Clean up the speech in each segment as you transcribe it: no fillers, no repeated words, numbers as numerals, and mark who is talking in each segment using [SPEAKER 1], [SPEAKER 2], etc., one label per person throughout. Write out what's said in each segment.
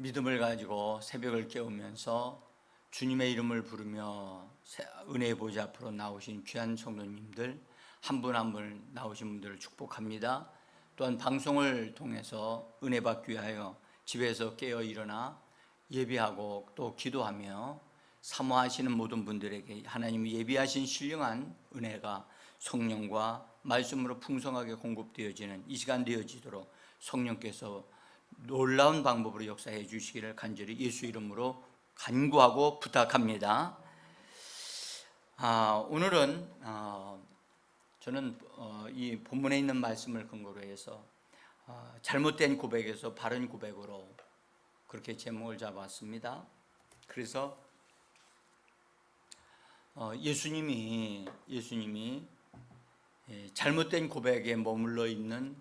[SPEAKER 1] 믿음을 가지고 새벽을 깨우면서 주님의 이름을 부르며 은혜의 보좌 앞으로 나오신 귀한 성도님들 한 분 한 분 나오신 분들을 축복합니다. 또한 방송을 통해서 은혜 받기 위하여 집에서 깨어 일어나 예배하고 또 기도하며 사모하시는 모든 분들에게 하나님이 예비하신 신령한 은혜가 성령과 말씀으로 풍성하게 공급되어지는 이 시간 되어지도록 성령께서 놀라운 방법으로 역사해 주시기를 간절히 예수 이름으로 간구하고 부탁합니다. 오늘은 저는 이 본문에 있는 말씀을 근거로 해서 잘못된 고백에서 바른 고백으로 그렇게 제목을 잡았습니다. 그래서 예수님이 잘못된 고백에 머물러 있는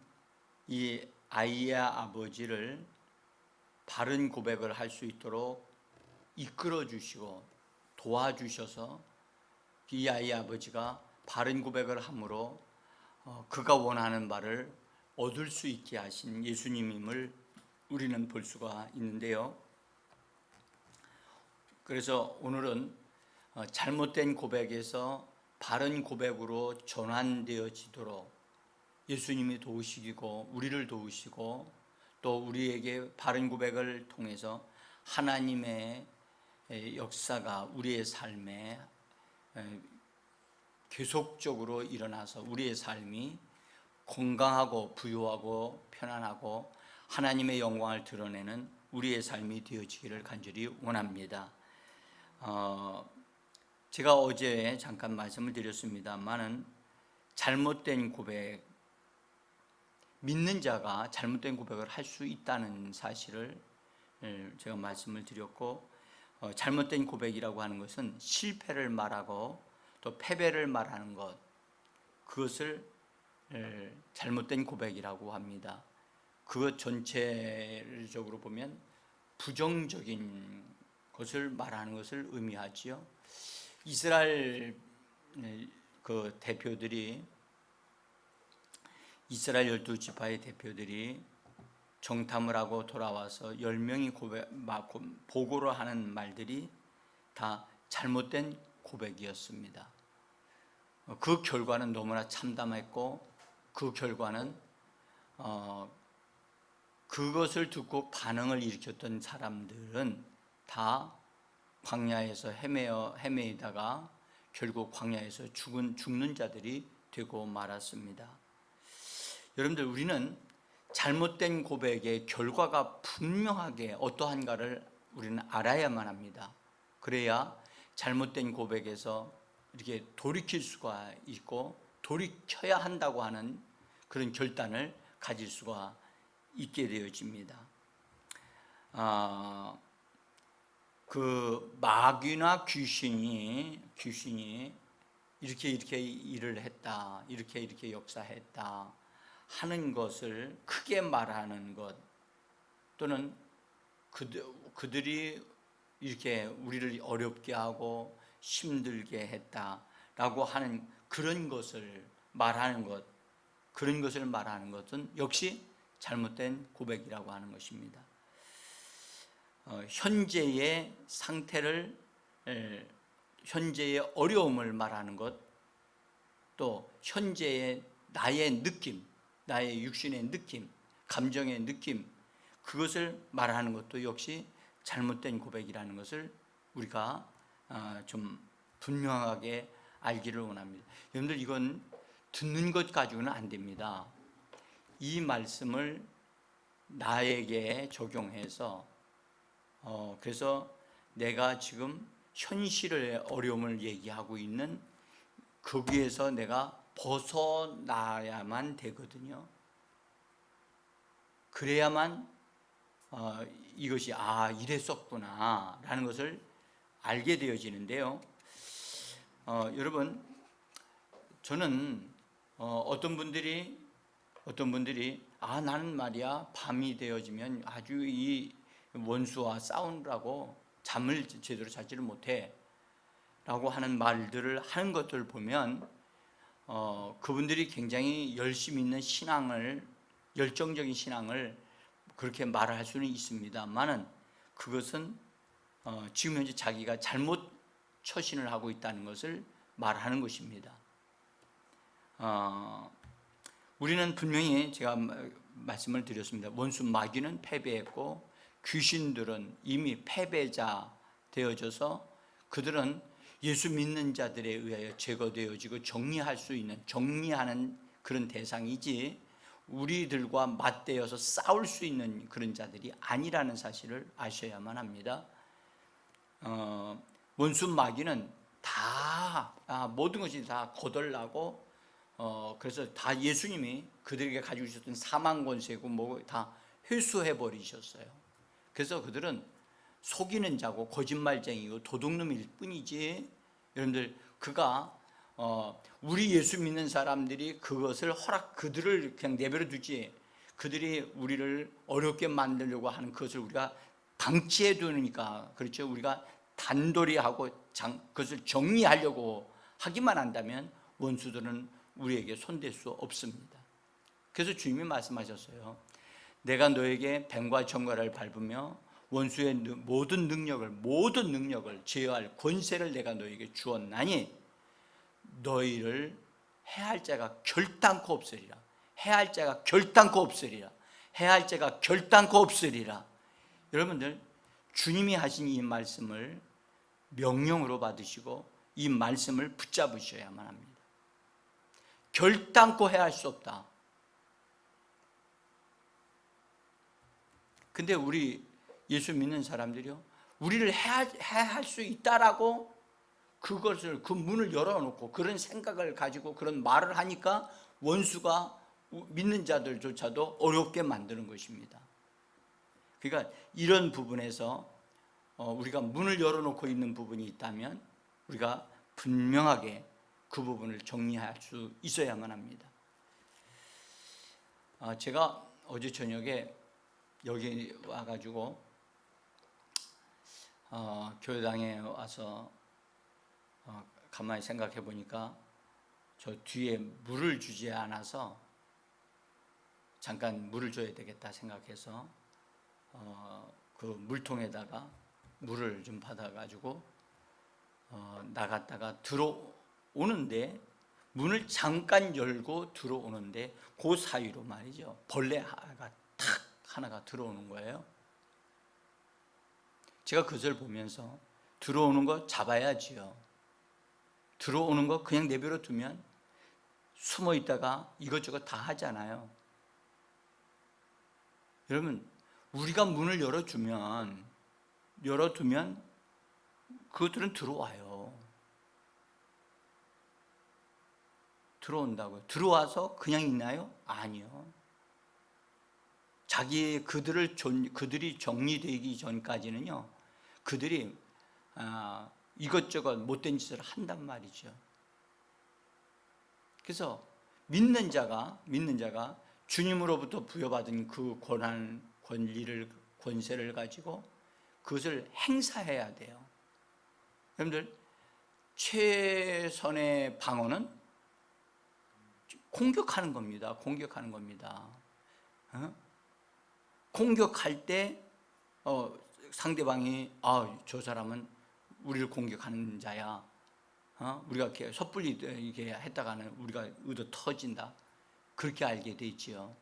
[SPEAKER 1] 이 아이의 아버지를 바른 고백을 할 수 있도록 이끌어 주시고 도와주셔서 이 아이의 아버지가 바른 고백을 함으로 그가 원하는 바를 얻을 수 있게 하신 예수님임을 우리는 볼 수가 있는데요. 그래서 오늘은 잘못된 고백에서 바른 고백으로 전환되어지도록 예수님이 도우시고 우리를 도우시고 또 우리에게 바른 고백을 통해서 하나님의 역사가 우리의 삶에 계속적으로 일어나서 우리의 삶이 건강하고 부유하고 편안하고 하나님의 영광을 드러내는 우리의 삶이 되어지기를 간절히 원합니다. 제가 어제 잠깐 말씀을 드렸습니다만은 잘못된 고백, 믿는 자가 잘못된 고백을 할 수 있다는 사실을 제가 말씀을 드렸고, 잘못된 고백이라고 하는 것은 실패를 말하고 또 패배를 말하는 것, 그것을 잘못된 고백이라고 합니다. 그것 전체적으로 보면 부정적인 것을 말하는 것을 의미하지요. 이스라엘 그 대표들이, 이스라엘 12지파의 대표들이 정탐을 하고 돌아와서 10명이 보고를 하는 말들이 다 잘못된 고백이었습니다. 그 결과는 너무나 참담했고, 그 결과는 그것을 듣고 반응을 일으켰던 사람들은 다 광야에서 헤매다가 결국 광야에서 죽는 자들이 되고 말았습니다. 여러분들, 우리는 잘못된 고백의 결과가 분명하게 어떠한가를 우리는 알아야만 합니다. 그래야 잘못된 고백에서 이렇게 돌이킬 수가 있고 돌이켜야 한다고 하는 그런 결단을 가질 수가 있게 되어집니다. 그 마귀나 귀신이 이렇게 일을 했다, 이렇게 역사했다 하는 것을 크게 말하는 것, 또는 그들이 이렇게 우리를 어렵게 하고 힘들게 했다라고 하는 그런 것을 말하는 것, 그런 것을 말하는 것은 역시 잘못된 고백이라고 하는 것입니다. 현재의 상태를, 현재의 어려움을 말하는 것, 또 현재의 나의 느낌, 나의 육신의 느낌, 감정의 느낌, 그것을 말하는 것도 역시 잘못된 고백이라는 것을 우리가 좀 분명하게 알기를 원합니다. 여러분들, 이건 듣는 것 가지고는 안 됩니다. 이 말씀을 나에게 적용해서 그래서 내가 지금 현실의 어려움을 얘기하고 있는 거기에서 내가 벗어나야만 되거든요. 그래야만 이것이 이랬었구나 라는 것을 알게 되어지는데요. 여러분, 저는 어떤 분들이 나는 말이야 밤이 되어지면 아주 이 원수와 싸우느라고 잠을 제대로 자지를 못해 라고 하는 말들을 하는 것들을 보면 그분들이 굉장히 열심히 있는 신앙을, 열정적인 신앙을 그렇게 말할 수는 있습니다만은 그것은 지금 현재 자기가 잘못 처신을 하고 있다는 것을 말하는 것입니다. 우리는 분명히 제가 말씀을 드렸습니다. 원수 마귀는 패배했고 귀신들은 이미 패배자 되어져서 그들은 예수 믿는 자들에 의하여 제거되어지고 정리하는 그런 대상이지 우리들과 맞대어서 싸울 수 있는 그런 자들이 아니라는 사실을 아셔야만 합니다. 원수 마귀는 다 모든 것이 다 거덜나고 그래서 다 예수님이 그들에게 가지고 있었던 사망 권세고 뭐 다 회수해 버리셨어요. 그래서 그들은 속이는 자고 거짓말쟁이고 도둑놈일 뿐이지, 여러분들 그가 우리 예수 믿는 사람들이 그것을 그들을 그냥 내버려 두지, 그들이 우리를 어렵게 만들려고 하는 그것을 우리가 방치해 두니까, 그렇죠? 우리가 단돌이 하고 그것을 정리하려고 하기만 한다면 원수들은 우리에게 손댈 수 없습니다. 그래서 주님이 말씀하셨어요. 내가 너에게 뱀과 정갈을 밟으며 원수의 모든 능력을 제어할 권세를 내가 너에게 주었나니 너희를 해할 자가 결단코 없으리라. 해할 자가 결단코 없으리라. 해할 자가 결단코 없으리라. 여러분들, 주님이 하신 이 말씀을 명령으로 받으시고 이 말씀을 붙잡으셔야만 합니다. 결단코 해할 수 없다. 근데 우리 예수 믿는 사람들이요, 우리를 해할 수 있다라고 그것을, 그 문을 열어놓고 그런 생각을 가지고 그런 말을 하니까 원수가 믿는 자들조차도 어렵게 만드는 것입니다. 그러니까 이런 부분에서 우리가 문을 열어놓고 있는 부분이 있다면 우리가 분명하게 그 부분을 정리할 수 있어야만 합니다. 제가 어제 저녁에 여기 와가지고 교회당에 와서 가만히 생각해 보니까 저 뒤에 물을 주지 않아서 잠깐 물을 줘야 되겠다 생각해서 그 물통에다가 물을 좀 받아가지고 나갔다가 들어오는데, 문을 잠깐 열고 들어오는데 그 사이로 말이죠, 벌레가 탁 하나가 들어오는 거예요. 제가 그것을 보면서 들어오는 거 잡아야지요. 들어오는 거 그냥 내버려 두면 숨어 있다가 이것저것 다 하잖아요. 여러분, 우리가 문을 열어두면 그것들은 들어와요. 들어온다고요. 들어와서 그냥 있나요? 아니요. 그들이 정리되기 전까지는요, 그들이 이것저것 못된 짓을 한단 말이죠. 그래서 믿는 자가 주님으로부터 부여받은 그 권세를 가지고 그것을 행사해야 돼요. 여러분들, 최선의 방어는 공격하는 겁니다. 공격할 때 상대방이 저 사람은 우리를 공격하는 자야, 우리가 이렇게 섣불리 이렇게 했다가는 우리가 의도 터진다, 그렇게 알게 돼 있지요.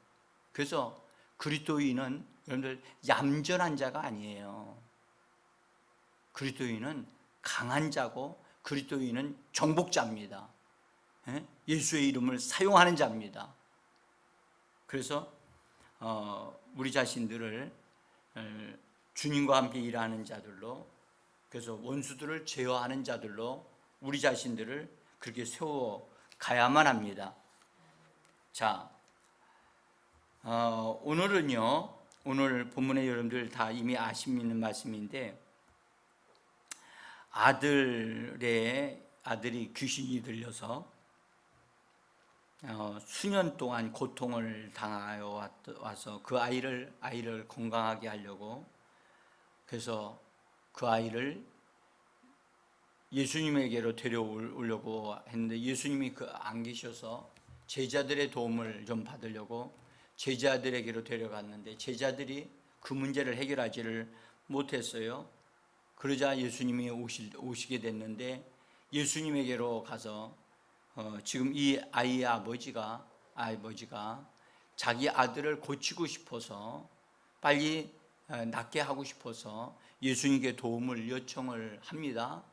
[SPEAKER 1] 그래서 그리스도인은 여러분들 얌전한 자가 아니에요. 그리스도인은 강한 자고 그리스도인은 정복자입니다. 예수의 이름을 사용하는 자입니다. 그래서 우리 자신들을 주님과 함께 일하는 자들로, 그래서 원수들을 제어하는 자들로 우리 자신들을 그렇게 세워 가야만 합니다. 자, 오늘은요, 오늘 본문에 여러분들 다 이미 아시는 말씀인데, 아들이 귀신이 들려서 수년 동안 고통을 당하여 와서 그 아이를 건강하게 하려고, 그래서 그 아이를 예수님에게로 데려오려고 했는데 예수님이 안 계셔서 제자들의 도움을 좀 받으려고 제자들에게로 데려갔는데 제자들이 그 문제를 해결하지를 못했어요. 그러자 예수님이 오시게 됐는데 예수님에게로 가서 지금 이 아이의 아버지가 자기 아들을 고치고 싶어서 빨리 낫게 하고 싶어서 예수님께 도움을 요청을 합니다.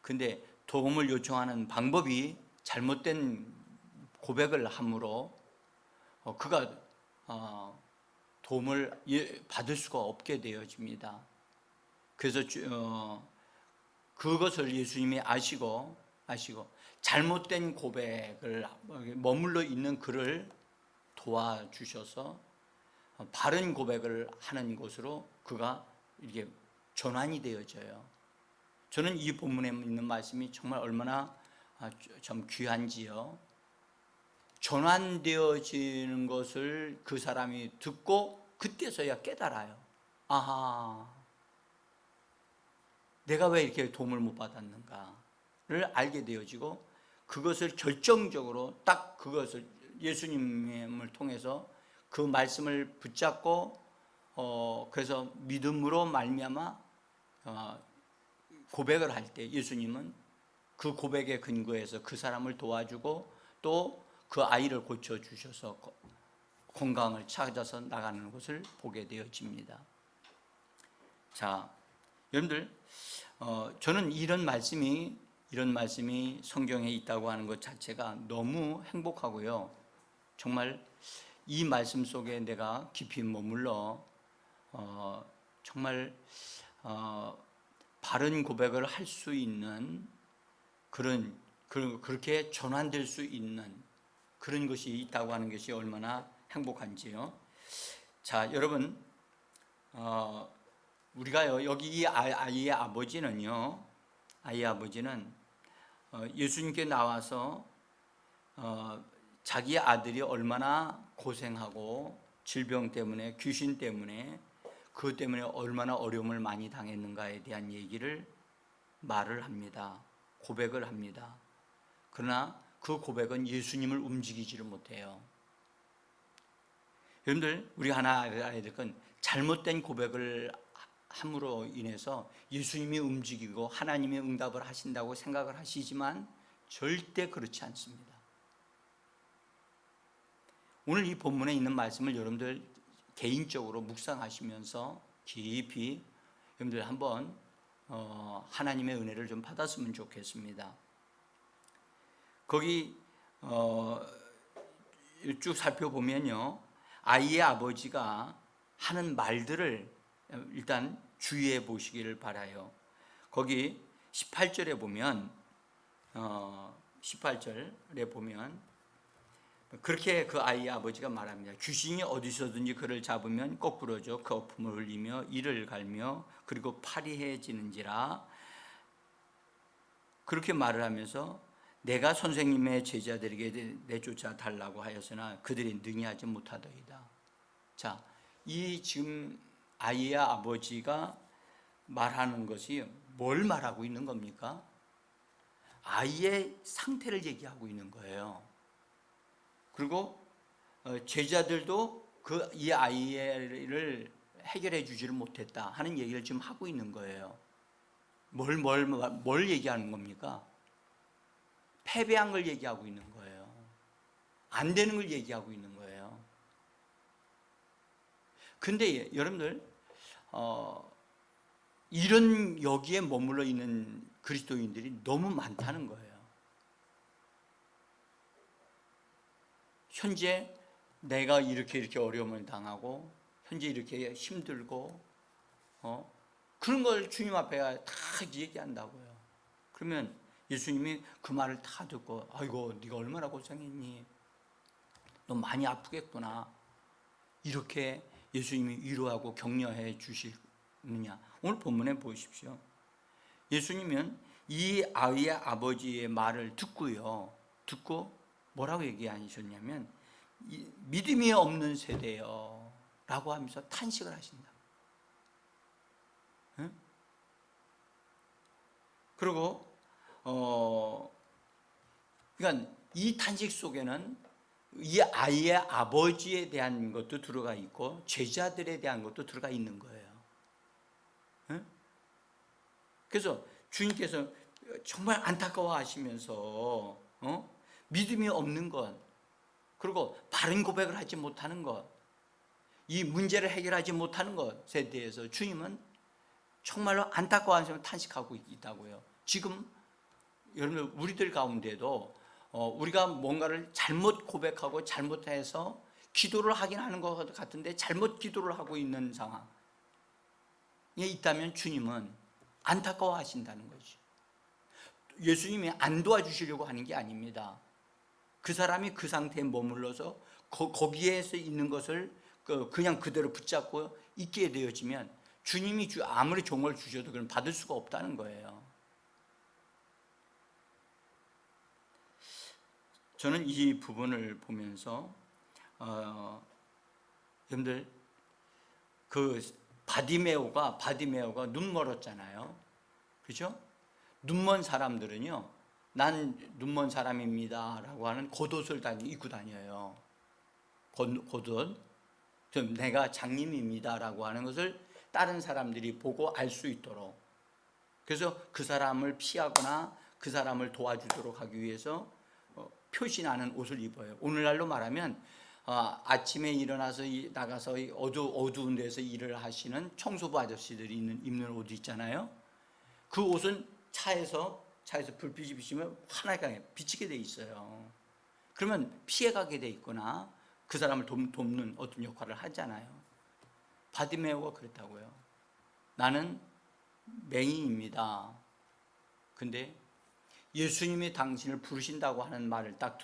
[SPEAKER 1] 근데 도움을 요청하는 방법이 잘못된 고백을 함으로 그가 도움을 받을 수가 없게 되어집니다. 그래서 그것을 예수님이 아시고 잘못된 고백을 머물러 있는 그를 도와주셔서 바른 고백을 하는 곳으로 그가 이렇게 전환이 되어져요. 저는 이 본문에 있는 말씀이 정말 얼마나 참 귀한지요. 전환되어지는 것을 그 사람이 듣고 그때서야 깨달아요. 아하, 내가 왜 이렇게 도움을 못 받았는가를 알게 되어지고 그것을 결정적으로 딱 그것을 예수님을 통해서 그 말씀을 붙잡고 그래서 믿음으로 말미암아 고백을 할 때 예수님은 그 고백에 근거해서 그 사람을 도와주고 또 그 아이를 고쳐주셔서 건강을 찾아서 나가는 것을 보게 되어집니다. 자, 여러분들 저는 이런 말씀이 성경에 있다고 하는 것 자체가 너무 행복하고요. 정말 이 말씀 속에 내가 깊이 머물러 정말 바른 고백을 할 수 있는 그렇게 전환될 수 있는 그런 것이 있다고 하는 것이 얼마나 행복한지요. 자, 여러분, 우리가 여기 이 아이의 아버지는 예수님께 나와서 자기 아들이 얼마나 고생하고 질병 때문에 귀신 때문에 그것 때문에 얼마나 어려움을 많이 당했는가에 대한 얘기를 말을 합니다. 고백을 합니다. 그러나 그 고백은 예수님을 움직이지를 못해요. 여러분들, 우리 하나 알아야 될 건 잘못된 고백을 함으로 인해서 예수님이 움직이고 하나님이 응답을 하신다고 생각을 하시지만 절대 그렇지 않습니다. 오늘 이 본문에 있는 말씀을 여러분들 개인적으로 묵상하시면서 깊이 여러분들 한번 하나님의 은혜를 좀 받았으면 좋겠습니다. 거기 쭉 살펴보면요, 아이의 아버지가 하는 말들을 일단 주의해 보시기를 바라요. 거기 18절에 보면 그렇게 그 아이의 아버지가 말합니다. 귀신이 어디서든지 그를 잡으면 거꾸로져 거품을 흘리며 이를 갈며 그리고 파리해지는지라. 그렇게 말을 하면서 내가 선생님의 제자들에게 내쫓아 달라고 하였으나 그들이 능히 하지 못하더이다. 자, 이 지금 아이의 아버지가 말하는 것이 뭘 말하고 있는 겁니까? 아이의 상태를 얘기하고 있는 거예요. 그리고 제자들도 이 아이를 해결해 주지를 못했다 하는 얘기를 지금 하고 있는 거예요. 뭘 얘기하는 겁니까? 패배한 걸 얘기하고 있는 거예요. 안 되는 걸 얘기하고 있는 거예요. 근데 여러분들 이런 여기에 머물러 있는 그리스도인들이 너무 많다는 거예요. 현재 내가 이렇게 어려움을 당하고 현재 이렇게 힘들고 그런 걸 주님 앞에 다 얘기한다고요. 그러면 예수님이 그 말을 다 듣고 아이고 네가 얼마나 고생했니? 너 많이 아프겠구나. 이렇게 예수님이 위로하고 격려해 주시느냐. 오늘 본문에 보십시오. 예수님은 이 아이의 아버지의 말을 듣고 뭐라고 얘기하셨냐면 믿음이 없는 세대요 라고 하면서 탄식을 하신다. 응? 그리고 그러니까 이 탄식 속에는 이 아이의 아버지에 대한 것도 들어가 있고 제자들에 대한 것도 들어가 있는 거예요. 그래서 주님께서 정말 안타까워하시면서 믿음이 없는 것, 그리고 바른 고백을 하지 못하는 것, 이 문제를 해결하지 못하는 것에 대해서 주님은 정말로 안타까워하시면서 탄식하고 있다고요. 지금 여러분 우리들 가운데도 우리가 뭔가를 잘못 고백하고 잘못해서 기도를 하긴 하는 것 같은데 잘못 기도를 하고 있는 상황에 있다면 주님은 안타까워하신다는 거죠. 예수님이 안 도와주시려고 하는 게 아닙니다. 그 사람이 그 상태에 머물러서 거기에서 있는 것을 그냥 그대로 붙잡고 있게 되어지면 주님이 아무리 종을 주셔도 그건 받을 수가 없다는 거예요. 저는 이 부분을 보면서 여러분들 그 바디메오가 눈 멀었잖아요. 그죠? 눈먼 사람들은요, 난 눈먼 사람입니다 라고 하는 겉옷을 입고 다녀요. 겉옷. 내가 장님입니다 라고 하는 것을 다른 사람들이 보고 알 수 있도록, 그래서 그 사람을 피하거나 그 사람을 도와주도록 하기 위해서 표시나는 옷을 입어요. 오늘날로 말하면 아침에 일어나서 나가서 어두운 데서 일을 하시는 청소부 아저씨들이 입는 옷 있잖아요. 그 옷은 차에서 불빛이 비치면 환하게 비치게 돼 있어요. 그러면 피해가게 돼 있거나 그 사람을 돕는 어떤 역할을 하잖아요. 바디메오가 그랬다고요. 나는 맹인입니다. 근데 예수님이 당신을 부르신다고 하는 말을 딱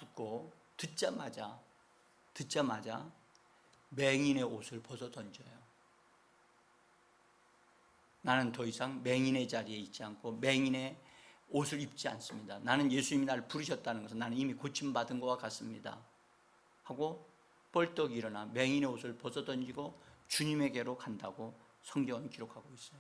[SPEAKER 1] 듣자마자 맹인의 옷을 벗어 던져요. 나는 더 이상 맹인의 자리에 있지 않고 맹인의 옷을 입지 않습니다. 나는 예수님이 나를 부르셨다는 것은 나는 이미 고침받은 것과 같습니다 하고 벌떡 일어나 맹인의 옷을 벗어 던지고 주님에게로 간다고 성경은 기록하고 있어요.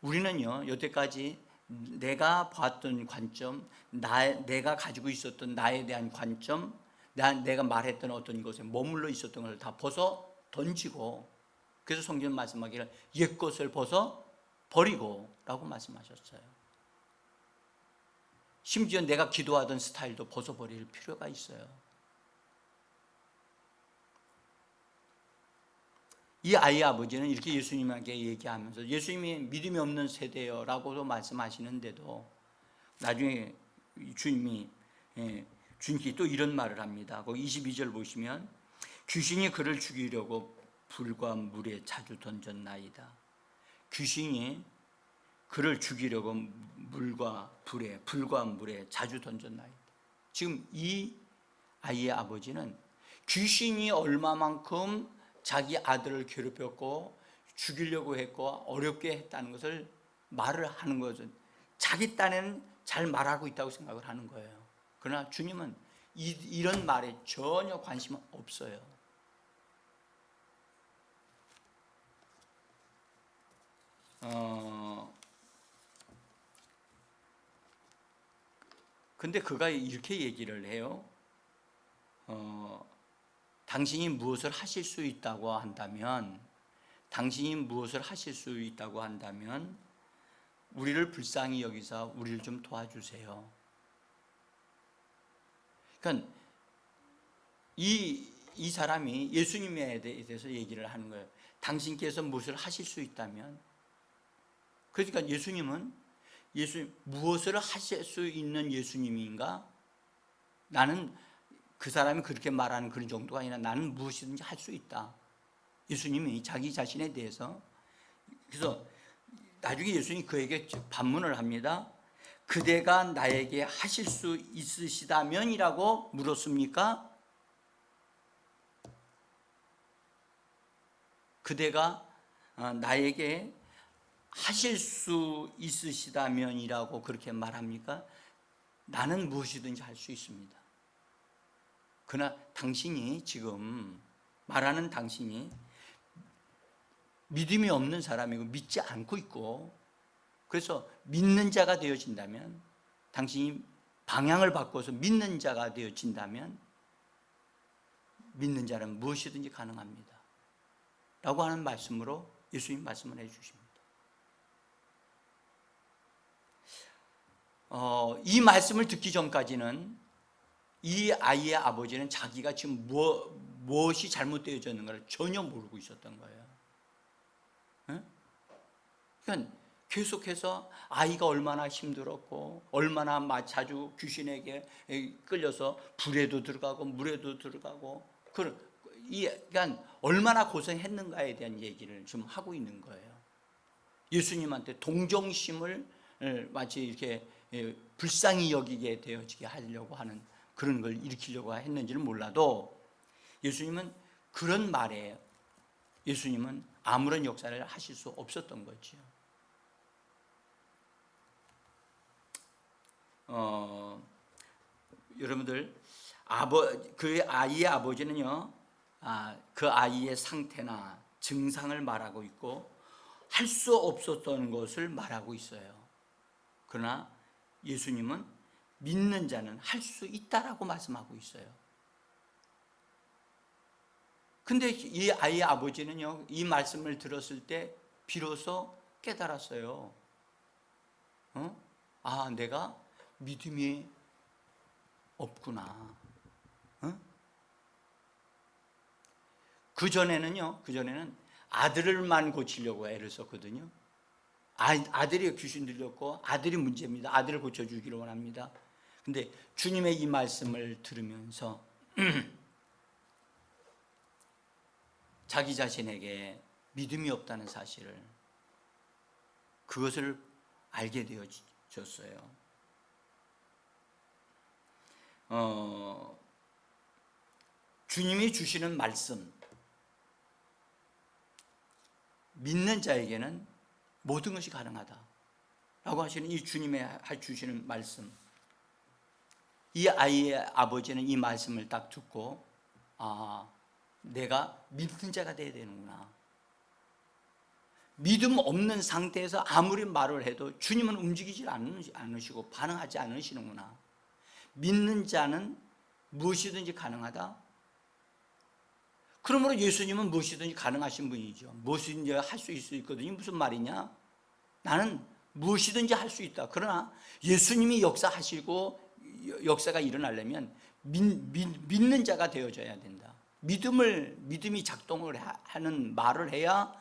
[SPEAKER 1] 우리는요, 여태까지 내가 봤던 관점, 내가 가지고 있었던 나에 대한 관점, 내가 말했던 어떤 것에 머물러 있었던 것을 다 벗어 던지고, 그래서 성경 말씀하기를 옛것을 벗어 버리고 라고 말씀하셨어요. 심지어 내가 기도하던 스타일도 벗어버릴 필요가 있어요. 이 아이의 아버지는 이렇게 예수님에게 얘기하면서, 예수님이 믿음이 없는 세대요 라고도 말씀하시는데도 나중에 주님께 또 이런 말을 합니다. 거기 22절 보시면 귀신이 그를 죽이려고 불과 물에 자주 던졌나이다. 귀신이 그를 죽이려고 불과 물에 자주 던졌나이다. 지금 이 아이의 아버지는 귀신이 얼마만큼 자기 아들을 괴롭혔고 죽이려고 했고 어렵게 했다는 것을 말을 하는 것은 자기 딴에는 잘 말하고 있다고 생각을 하는 거예요. 그러나 주님은 이런 말에 전혀 관심 없어요. 근데 그가 이렇게 얘기를 해요. 당신이 무엇을 하실 수 있다고 한다면, 우리를 불쌍히 여기서 우리를 좀 도와주세요. 그러니까 이 사람이 예수님에 대해서 얘기를 하는 거예요. 당신께서 무엇을 하실 수 있다면, 그러니까 예수님은 무엇을 하실 수 있는 예수님인가? 나는 그 사람이 그렇게 말하는 그런 정도가 아니라 나는 무엇이든지 할 수 있다. 예수님이 자기 자신에 대해서, 그래서 나중에 예수님이 그에게 반문을 합니다. 그대가 나에게 하실 수 있으시다면이라고 물었습니까? 그대가 나에게 하실 수 있으시다면이라고 그렇게 말합니까? 나는 무엇이든지 할 수 있습니다. 그러나 당신이 지금 말하는 당신이 믿음이 없는 사람이고 믿지 않고 있고, 그래서 믿는 자가 되어진다면, 당신이 방향을 바꿔서 믿는 자가 되어진다면 믿는 자는 무엇이든지 가능합니다 라고 하는 말씀으로 예수님 말씀을 해주십니다. 이 말씀을 듣기 전까지는 이 아이의 아버지는 자기가 지금 무엇이 잘못되어졌는가를 전혀 모르고 있었던 거예요. 그러니까 계속해서 아이가 얼마나 힘들었고 얼마나 자주 귀신에게 끌려서 불에도 들어가고 물에도 들어가고 그러니까 얼마나 고생했는가에 대한 얘기를 지금 하고 있는 거예요. 예수님한테 동정심을 마치 이렇게 불쌍히 여기게 되어지게 하려고 하는 그런 걸 일으키려고 했는지는 몰라도 예수님은 그런 말에 예수님은 아무런 역사를 하실 수 없었던 거죠. 여러분들 그 아이의 아버지는요, 그 아이의 상태나 증상을 말하고 있고 할 수 없었던 것을 말하고 있어요. 그러나 예수님은 믿는 자는 할 수 있다라고 말씀하고 있어요. 근데 이 아이의 아버지는요, 이 말씀을 들었을 때 비로소 깨달았어요. 내가 믿음이 없구나. 그전에는 아들을만 고치려고 애를 썼거든요. 아들이 귀신 들렸고 아들이 문제입니다. 아들을 고쳐주기를 원합니다. 근데 주님의 이 말씀을 들으면서 자기 자신에게 믿음이 없다는 사실을 그것을 알게 되어졌어요. 주님이 주시는 말씀, 믿는 자에게는 모든 것이 가능하다라고 하시는 이 주님의 주시는 말씀, 이 아이의 아버지는 이 말씀을 딱 듣고 내가 믿는 자가 돼야 되는구나. 믿음 없는 상태에서 아무리 말을 해도 주님은 움직이지 않으시고 반응하지 않으시는구나. 믿는 자는 무엇이든지 가능하다. 그러므로 예수님은 무엇이든지 가능하신 분이죠. 무엇이든지 할 수 있거든요. 무슨 말이냐? 나는 무엇이든지 할 수 있다. 그러나 예수님이 역사하시고 역사가 일어나려면 믿는 자가 되어져야 된다. 믿음이 작동을 하는 말을 해야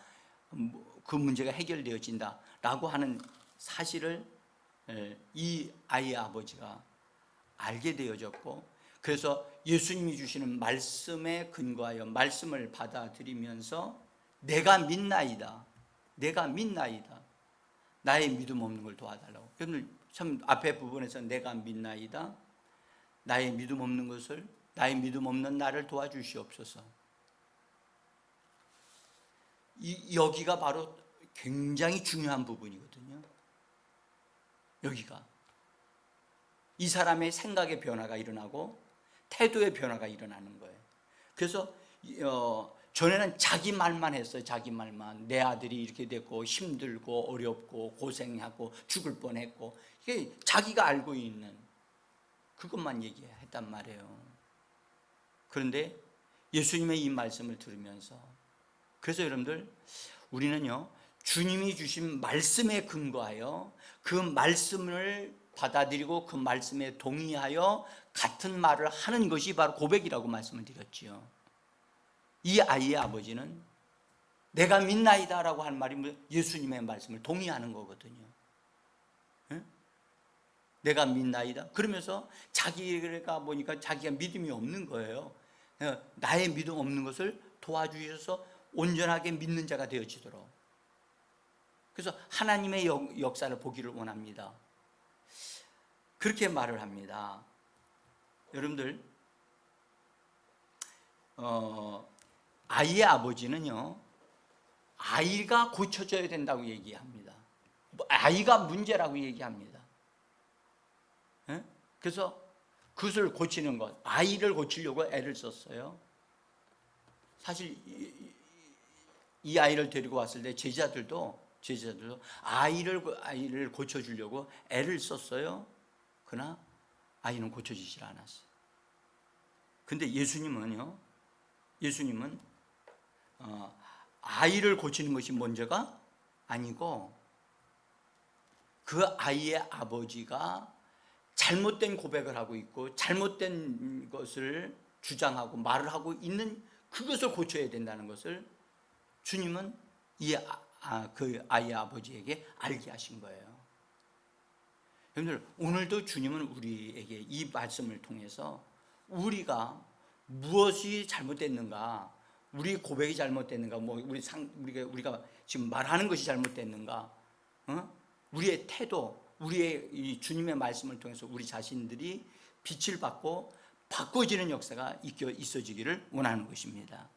[SPEAKER 1] 그 문제가 해결되어진다라고 하는 사실을 이 아이의 아버지가 알게 되어졌고, 그래서 예수님이 주시는 말씀에 근거하여 말씀을 받아들이면서 내가 믿나이다. 나의 믿음 없는 걸 도와달라고. 참 앞에 부분에서 내가 믿나이다. 나의 믿음 없는 나를 도와주시옵소서. 여기가 바로 굉장히 중요한 부분이거든요. 여기가 이 사람의 생각의 변화가 일어나고 태도의 변화가 일어나는 거예요. 그래서 전에는 자기 말만 했어요. 자기 말만. 내 아들이 이렇게 됐고 힘들고 어렵고 고생하고 죽을 뻔했고, 이게 자기가 알고 있는 그것만 얘기했단 말이에요. 그런데 예수님의 이 말씀을 들으면서, 그래서 여러분들 우리는요, 주님이 주신 말씀에 근거하여 그 말씀을 받아들이고 그 말씀에 동의하여 같은 말을 하는 것이 바로 고백이라고 말씀을 드렸지요. 이 아이의 아버지는 내가 믿나이다 라고 하는 말이 예수님의 말씀을 동의하는 거거든요. 내가 믿나이다. 그러면서 자기가 보니까 자기가 믿음이 없는 거예요. 나의 믿음 없는 것을 도와주셔서 온전하게 믿는 자가 되어지도록. 그래서 하나님의 역사를 보기를 원합니다. 그렇게 말을 합니다. 여러분들, 아이의 아버지는요, 아이가 고쳐져야 된다고 얘기합니다. 아이가 문제라고 얘기합니다. 그래서 그것을 고치는 것, 아이를 고치려고 애를 썼어요. 사실 이 아이를 데리고 왔을 때 제자들도 아이를 고쳐주려고 애를 썼어요. 그러나 아이는 고쳐지질 않았어요. 근데 예수님은 아이를 고치는 것이 먼저가 아니고 그 아이의 아버지가 잘못된 고백을 하고 있고 잘못된 것을 주장하고 말을 하고 있는 그것을 고쳐야 된다는 것을 주님은 그 아이의 아버지에게 알게 하신 거예요. 여러분들, 오늘도 주님은 우리에게 이 말씀을 통해서 우리가 무엇이 잘못됐는가, 우리 고백이 잘못됐는가, 우리가 지금 말하는 것이 잘못됐는가, 우리의 태도, 우리의 이 주님의 말씀을 통해서 우리 자신들이 빛을 받고 바꿔지는 역사가 있어지기를 원하는 것입니다.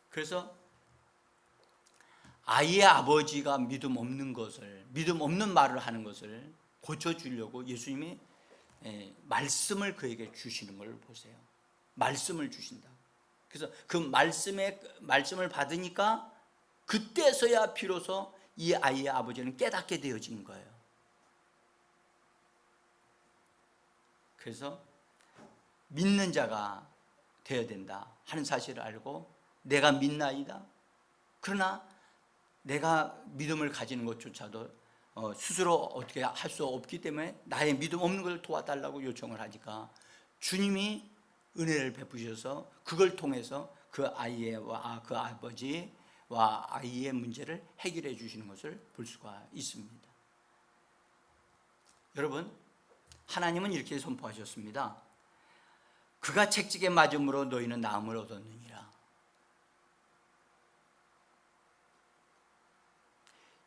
[SPEAKER 1] 그래서 아이의 아버지가 믿음 없는 말을 하는 것을 고쳐주려고 예수님이 말씀을 그에게 주시는 걸 보세요. 말씀을 주신다. 그래서 그 말씀을 받으니까 그때서야 비로소 이 아이의 아버지는 깨닫게 되어진 거예요. 그래서 믿는 자가 되어야 된다 하는 사실을 알고 내가 믿나이다. 그러나 내가 믿음을 가지는 것조차도 스스로 어떻게 할 수 없기 때문에 나의 믿음 없는 걸 도와달라고 요청을 하니까 주님이 은혜를 베푸셔서 그걸 통해서 그 아이와 그 아버지와 아이의 문제를 해결해 주시는 것을 볼 수가 있습니다. 여러분, 하나님은 이렇게 선포하셨습니다. 그가 채찍에 맞음으로 너희는 나음을 얻었느니라.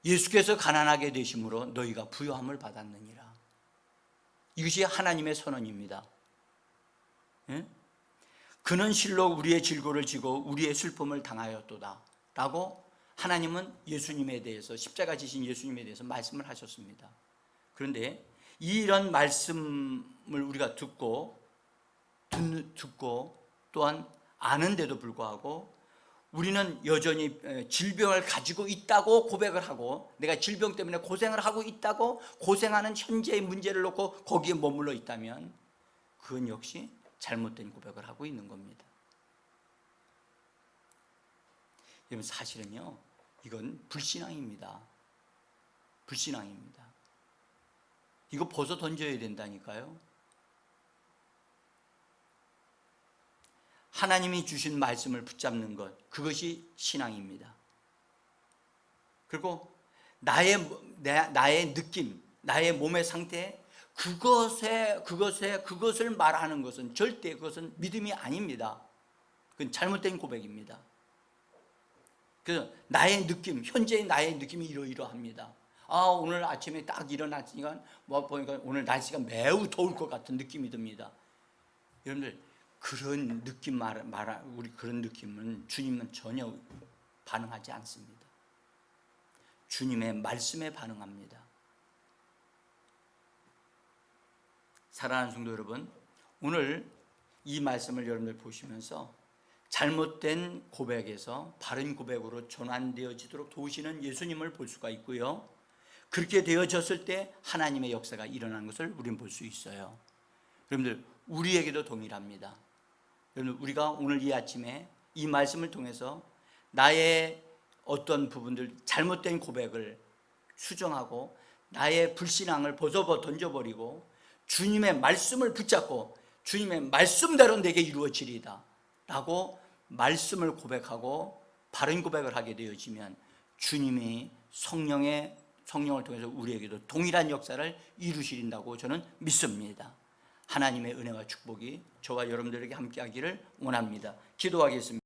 [SPEAKER 1] 예수께서 가난하게 되심으로 너희가 부요함을 받았느니라. 이것이 하나님의 선언입니다. 그는 실로 우리의 질고를 지고 우리의 슬픔을 당하였도다 라고 하나님은 예수님에 대해서, 십자가 지신 예수님에 대해서 말씀을 하셨습니다. 그런데 이런 말씀을 우리가 듣고 또한 아는데도 불구하고 우리는 여전히 질병을 가지고 있다고 고백을 하고, 내가 질병 때문에 고생을 하고 있다고 고생하는 현재의 문제를 놓고 거기에 머물러 있다면 그건 역시 잘못된 고백을 하고 있는 겁니다. 여러분, 사실은요, 이건 불신앙입니다. 불신앙입니다. 이거 벗어 던져야 된다니까요. 하나님이 주신 말씀을 붙잡는 것, 그것이 신앙입니다. 그리고 나의 느낌, 나의 몸의 상태, 그것을 말하는 것은 절대 그것은 믿음이 아닙니다. 그건 잘못된 고백입니다. 그래서 나의 느낌, 현재의 나의 느낌이 이러이러합니다. 오늘 아침에 딱 일어났으니까 보니까 오늘 날씨가 매우 더울 것 같은 느낌이 듭니다. 여러분들, 그런 느낌 우리 그런 느낌은 주님은 전혀 반응하지 않습니다. 주님의 말씀에 반응합니다. 사랑하는 성도 여러분, 오늘 이 말씀을 여러분들 보시면서 잘못된 고백에서 바른 고백으로 전환되어지도록 도우시는 예수님을 볼 수가 있고요, 그렇게 되어졌을 때 하나님의 역사가 일어나는 것을 우리는 볼 수 있어요. 여러분들, 우리에게도 동일합니다. 여러분, 우리가 오늘 이 아침에 이 말씀을 통해서 나의 어떤 부분들, 잘못된 고백을 수정하고 나의 불신앙을 벗어 던져버리고 주님의 말씀을 붙잡고 주님의 말씀대로 내게 이루어지리다 라고 말씀을 고백하고 바른 고백을 하게 되어지면 주님이 성령을 통해서 우리에게도 동일한 역사를 이루시린다고 저는 믿습니다. 하나님의 은혜와 축복이 저와 여러분들에게 함께하기를 원합니다. 기도하겠습니다.